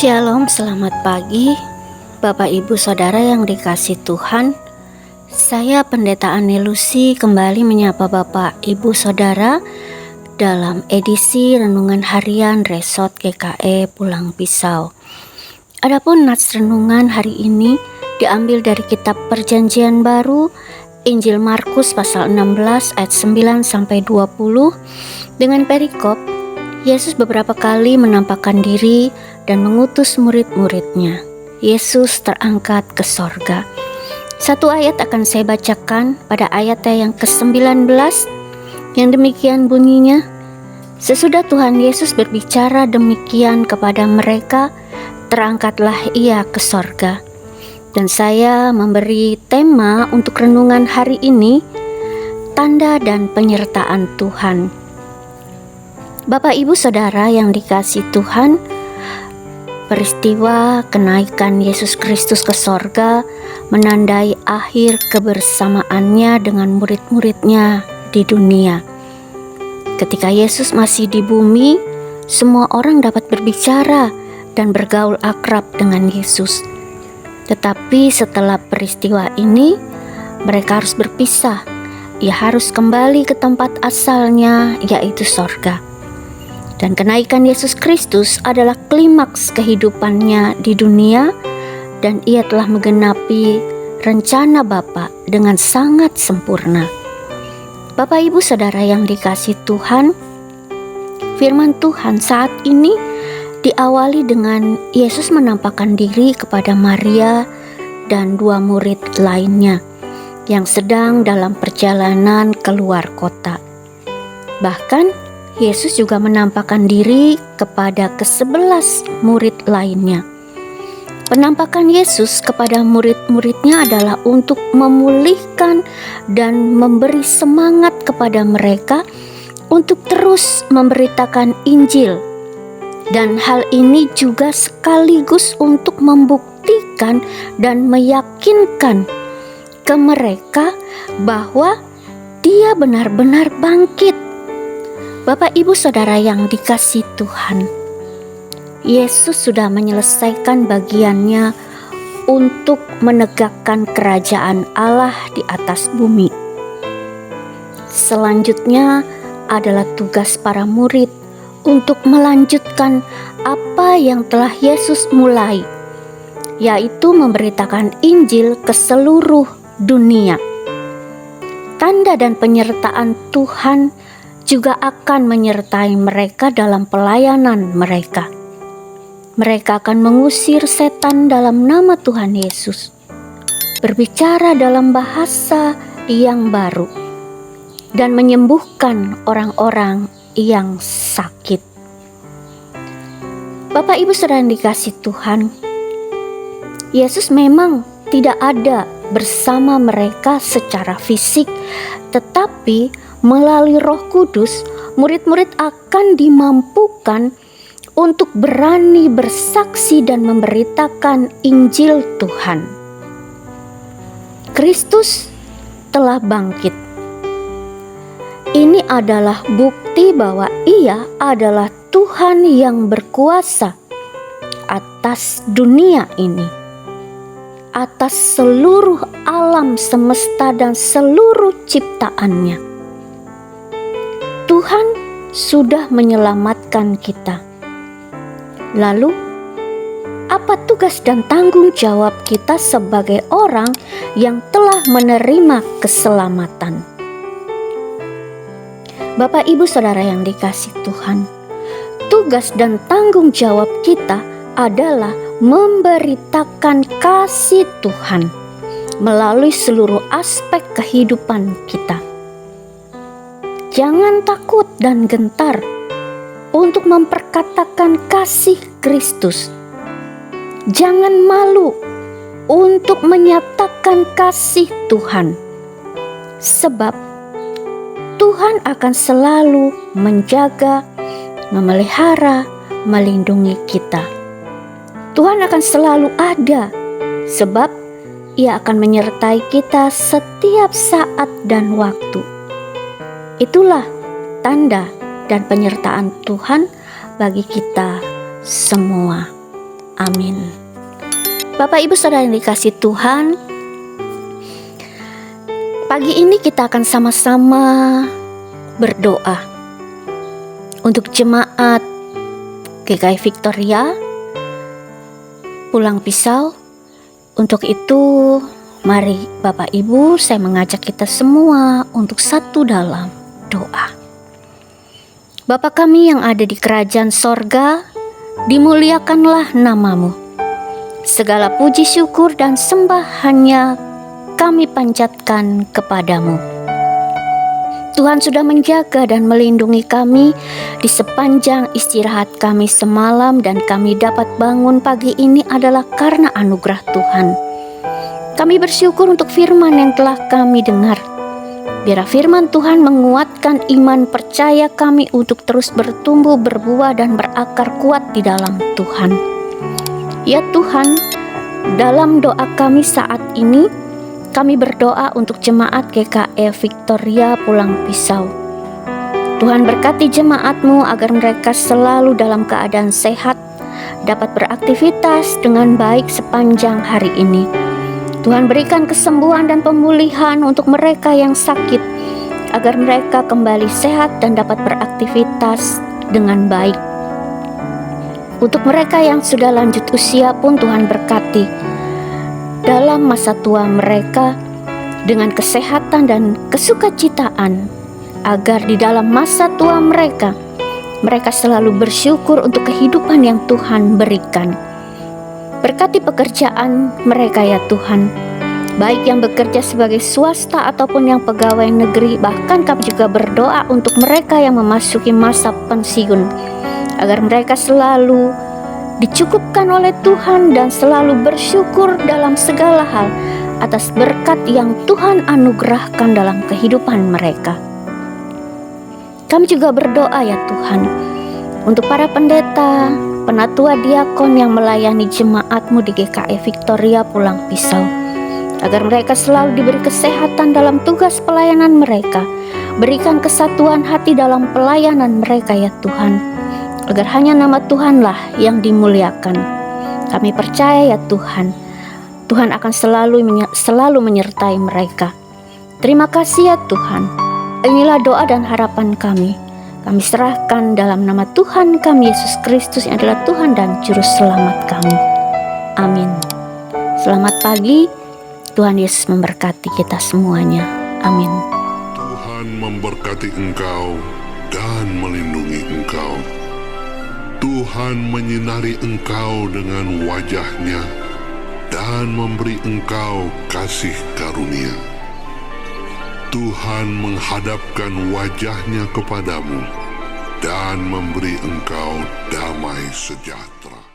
Shalom, selamat pagi Bapak Ibu Saudara yang dikasih Tuhan. Saya Pendeta Anelusi kembali menyapa Bapak Ibu Saudara dalam edisi Renungan Harian Resort GKE Pulang Pisau. Adapun nats renungan hari ini diambil dari kitab Perjanjian Baru, Injil Markus pasal 16 ayat 9-20 dengan perikop Yesus beberapa kali menampakkan diri dan mengutus murid-muridnya. Yesus terangkat ke sorga. Satu ayat akan saya bacakan pada ayat yang ke-19 yang demikian bunyinya. Sesudah Tuhan Yesus berbicara demikian kepada mereka, terangkatlah ia ke sorga. Dan saya memberi tema untuk renungan hari ini, tanda dan penyertaan Tuhan. Bapak Ibu Saudara yang dikasih Tuhan, peristiwa kenaikan Yesus Kristus ke sorga menandai akhir kebersamaannya dengan murid-muridnya di dunia. Ketika Yesus masih di bumi, semua orang dapat berbicara dan bergaul akrab dengan Yesus. Tetapi setelah peristiwa ini, mereka harus berpisah. Ia harus kembali ke tempat asalnya, yaitu sorga. Dan kenaikan Yesus Kristus adalah klimaks kehidupannya di dunia, dan ia telah menggenapi rencana Bapa dengan sangat sempurna. Bapak Ibu Saudara yang dikasih Tuhan, firman Tuhan saat ini diawali dengan Yesus menampakkan diri kepada Maria dan dua murid lainnya yang sedang dalam perjalanan keluar kota. Bahkan Yesus juga menampakkan diri kepada ke-11 murid lainnya. Penampakan Yesus kepada murid-muridnya adalah untuk memulihkan dan memberi semangat kepada mereka untuk terus memberitakan Injil. Dan hal ini juga sekaligus untuk membuktikan dan meyakinkan ke mereka bahwa Dia benar-benar bangkit. Bapak Ibu Saudara yang dikasih Tuhan, Yesus sudah menyelesaikan bagiannya untuk menegakkan kerajaan Allah di atas bumi. Selanjutnya adalah tugas para murid untuk melanjutkan apa yang telah Yesus mulai, yaitu memberitakan Injil ke seluruh dunia. Tanda dan penyertaan Tuhan juga akan menyertai mereka dalam pelayanan mereka. Mereka akan mengusir setan dalam nama Tuhan Yesus, berbicara dalam bahasa yang baru, dan menyembuhkan orang-orang yang sakit. Bapak Ibu Saudara yang dikasih Tuhan, Yesus memang tidak ada bersama mereka secara fisik, tetapi melalui Roh Kudus, murid-murid akan dimampukan untuk berani bersaksi dan memberitakan Injil Tuhan. Kristus telah bangkit. Ini adalah bukti bahwa Ia adalah Tuhan yang berkuasa atas dunia ini, atas seluruh alam semesta dan seluruh ciptaannya. Tuhan sudah menyelamatkan kita. Lalu, apa tugas dan tanggung jawab kita sebagai orang yang telah menerima keselamatan? Bapak Ibu Saudara yang dikasih Tuhan, tugas dan tanggung jawab kita adalah memberitakan kasih Tuhan melalui seluruh aspek kehidupan kita. Jangan takut dan gentar untuk memperkatakan kasih Kristus. Jangan malu untuk menyatakan kasih Tuhan, sebab Tuhan akan selalu menjaga, memelihara, melindungi kita. Tuhan akan selalu ada, sebab Ia akan menyertai kita setiap saat dan waktu. Itulah tanda dan penyertaan Tuhan bagi kita semua. Amin. Bapak Ibu Saudara yang dikasihi Tuhan, pagi ini kita akan sama-sama berdoa untuk jemaat GKI Victoria Pulang Pisau. Untuk itu, mari Bapak Ibu, saya mengajak kita semua untuk satu dalam doa. Bapa kami yang ada di kerajaan sorga, dimuliakanlah namamu. Segala puji syukur dan sembah hanya kami panjatkan kepadamu. Tuhan sudah menjaga dan melindungi kami di sepanjang istirahat kami semalam, dan kami dapat bangun pagi ini adalah karena anugerah Tuhan. Kami bersyukur untuk firman yang telah kami dengar. Biar firman Tuhan menguatkan iman percaya kami untuk terus bertumbuh, berbuah, dan berakar kuat di dalam Tuhan. Ya Tuhan, dalam doa kami saat ini, kami berdoa untuk jemaat GKI Victoria Pulang Pisau. Tuhan berkati jemaat-Mu agar mereka selalu dalam keadaan sehat, dapat beraktivitas dengan baik sepanjang hari ini. Tuhan berikan kesembuhan dan pemulihan untuk mereka yang sakit, agar mereka kembali sehat dan dapat beraktivitas dengan baik. Untuk mereka yang sudah lanjut usia pun Tuhan berkati dalam masa tua mereka dengan kesehatan dan kesukacitaan, agar di dalam masa tua mereka selalu bersyukur untuk kehidupan yang Tuhan berikan. Berkati pekerjaan mereka ya Tuhan, baik yang bekerja sebagai swasta ataupun yang pegawai negeri. Bahkan kami juga berdoa untuk mereka yang memasuki masa pensiun, agar mereka selalu dicukupkan oleh Tuhan dan selalu bersyukur dalam segala hal atas berkat yang Tuhan anugerahkan dalam kehidupan mereka. Kami juga berdoa ya Tuhan untuk para pendeta, penatua diakon yang melayani jemaat-Mu di GKI Victoria Pulang Pisau, agar mereka selalu diberi kesehatan dalam tugas pelayanan mereka. Berikan kesatuan hati dalam pelayanan mereka ya Tuhan, agar hanya nama Tuhanlah yang dimuliakan. Kami percaya ya Tuhan, Tuhan akan selalu menyertai mereka. Terima kasih ya Tuhan. Inilah doa dan harapan kami. Kami serahkan dalam nama Tuhan kami Yesus Kristus yang adalah Tuhan dan Juru Selamat kami. Amin. Selamat pagi. Tuhan Yesus memberkati kita semuanya. Amin. Tuhan memberkati engkau dan melindungi engkau. Tuhan menyinari engkau dengan wajah-Nya dan memberi engkau kasih karunia. Tuhan menghadapkan wajah-Nya kepadamu dan memberi engkau damai sejahtera.